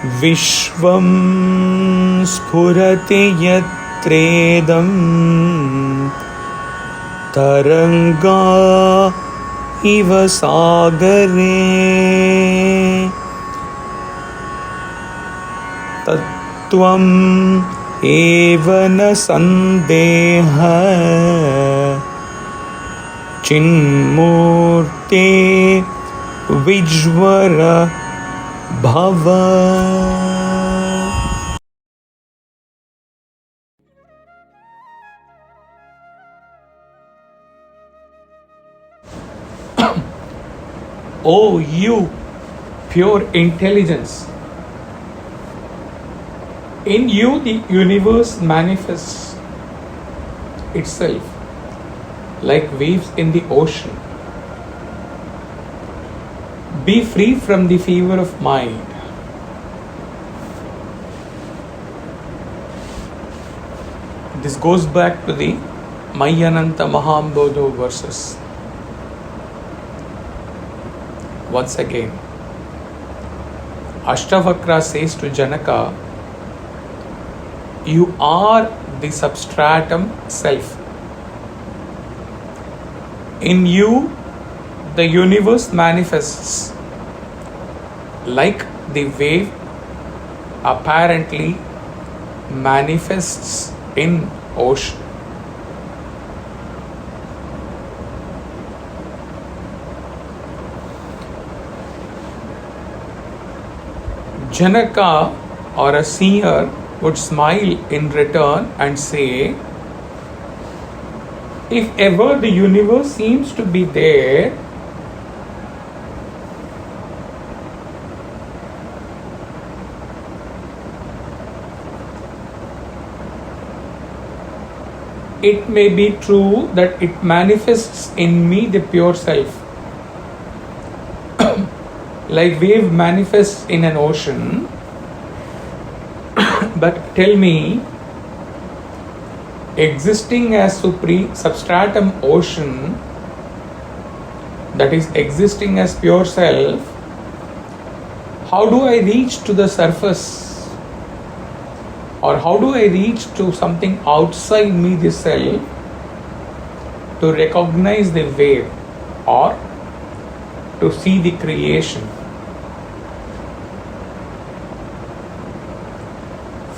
viśvaṃ sphurati yatredaṃ taraṅgā iva sāgare tattvameva na sandehaścinmūrte vijvaro bhava. O you, pure intelligence, in you the universe manifests itself like waves in the ocean. Be free from the fever of mind. This goes back to the Mayananta Mahambodho verses. Once again, Ashtavakra says to Janaka, you are the substratum self. In you, the universe manifests like the wave apparently manifests in ocean. Janaka or a seer would smile in return and say, if ever the universe seems to be there, it may be true that it manifests in me the pure self. Like wave manifests in an ocean. But tell me, existing as supreme substratum ocean, that is existing as pure self, how do I reach to the surface? Or how do I reach to something outside me, the self, to recognize the wave or to see the creation?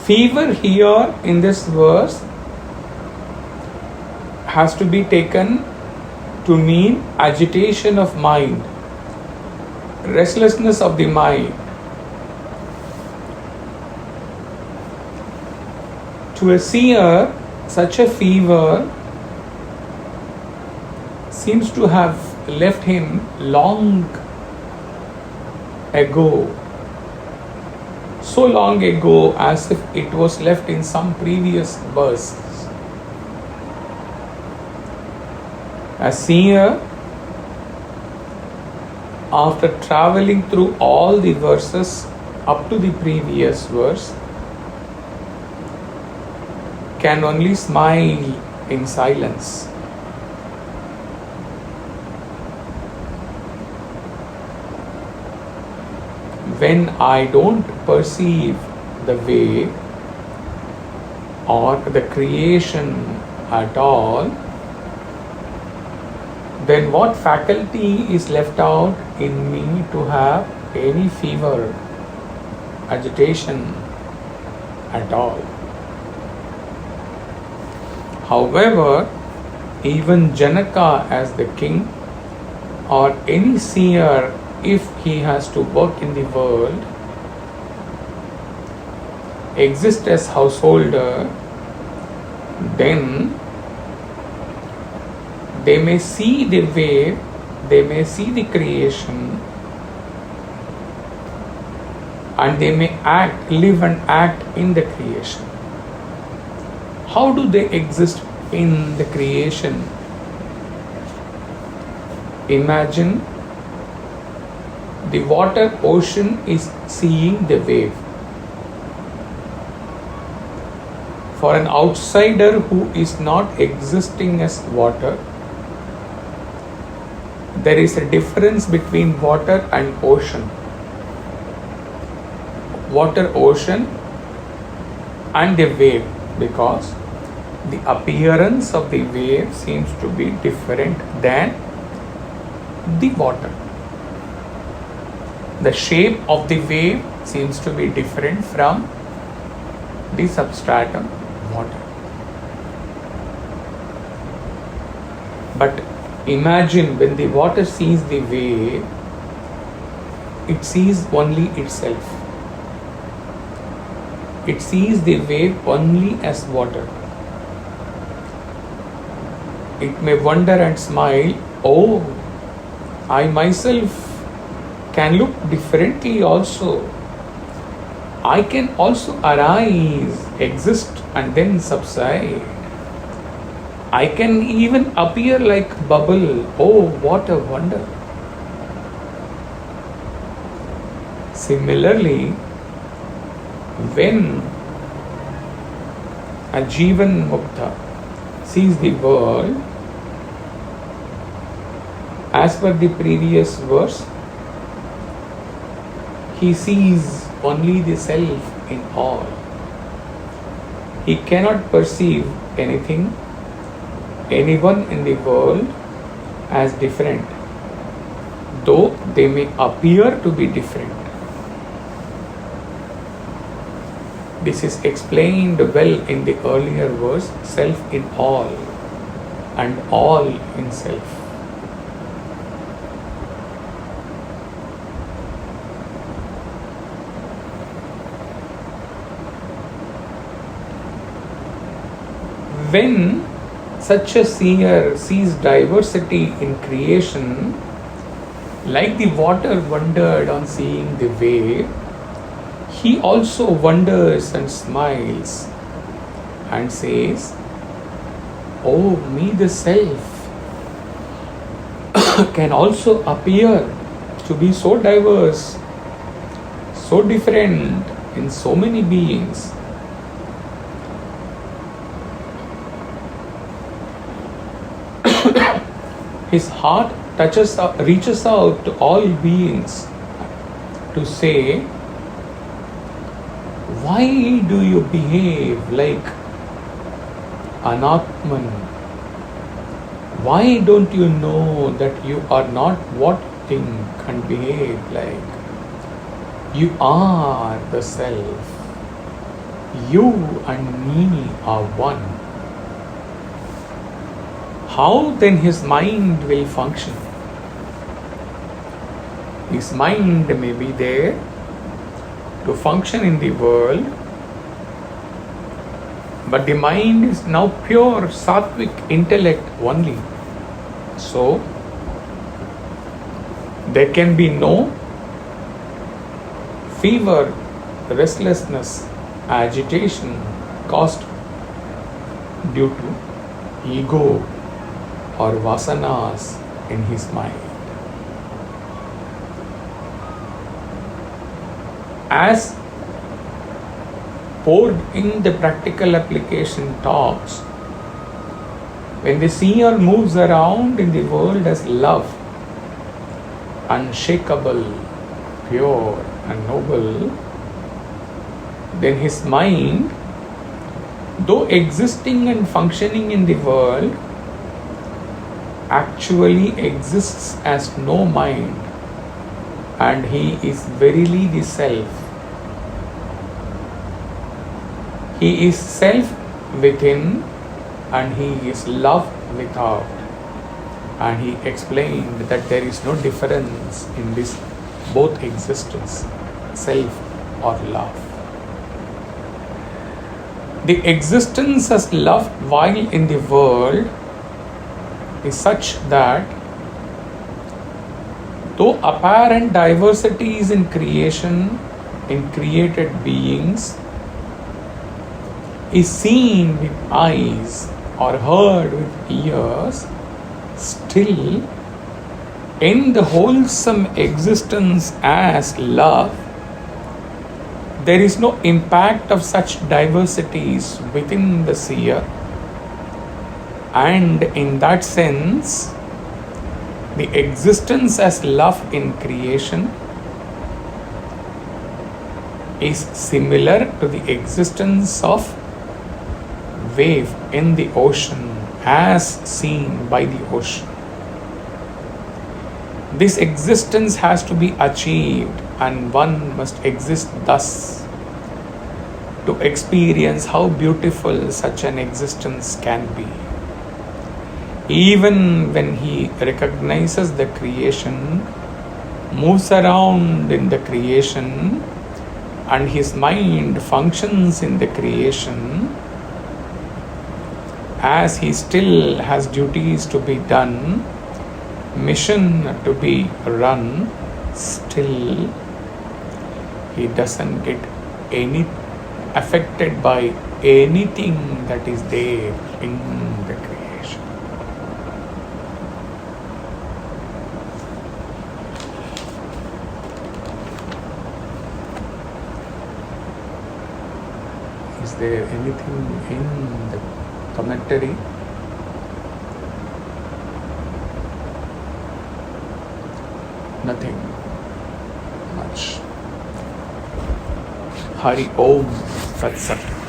Fever here in this verse has to be taken to mean agitation of mind, restlessness of the mind. To a seer, such a fever seems to have left him long ago. So long ago as if it was left in some previous verse. A seer, after traveling through all the verses up to the previous verse, can only smile in silence. When I don't perceive the wave or the creation at all, then what faculty is left out in me to have any fever, agitation at all? However, even Janaka as the king or any seer, if he has to work in the world, exist as householder, then they may see the wave, they may see the creation, and they may act, live and act in the creation. How do they exist in the creation? Imagine the water ocean is seeing the wave. For an outsider who is not existing as water, there is a difference between water and ocean. water ocean and the wave, because the appearance of the wave seems to be different than the water. The shape of the wave seems to be different from the substratum water. But imagine when the water sees the wave, it sees only itself. It sees the wave only as water. It may wonder and smile, oh, I myself can look differently also. I can also arise, exist and then subside. I can even appear like bubble. Oh, what a wonder. Similarly, when a Jivan Mukta sees the world, as per the previous verse, he sees only the self in all. He cannot perceive anything, anyone in the world as different, though they may appear to be different. This is explained well in the earlier verse, self in all and all in self. When such a seer sees diversity in creation, like the water wondered on seeing the wave, he also wonders and smiles and says, oh, me the self can also appear to be so diverse, so different in so many beings. His heart reaches out to all beings to say, why do you behave like an Atman? Why don't you know that you are not what think and behave like? You are the self. You and me are one. How then his mind will function? His mind may be there to function in the world, but the mind is now pure sattvic intellect only. So, there can be no fever, restlessness, agitation caused due to ego or vasanas in his mind. As poured in the practical application talks, when the seer moves around in the world as love, unshakable, pure and noble, then his mind, though existing and functioning in the world, actually exists as no mind, and he is verily the self. He is self within and he is love without. And he explained that there is no difference in this both existence, self or love. The existence as love while in the world is such that though apparent diversity is in creation, in created beings, is seen with eyes or heard with ears, still in the wholesome existence as love, there is no impact of such diversities within the seer. And in that sense, the existence as love in creation is similar to the existence of wave in the ocean as seen by the ocean. This existence has to be achieved, and one must exist thus to experience how beautiful such an existence can be. Even when he recognizes the creation, moves around in the creation, and his mind functions in the creation, as he still has duties to be done, mission to be run, still he doesn't get any affected by anything that is there in the creation. Is there anything in the commentary? Nothing much. Hari Om Tat Sat.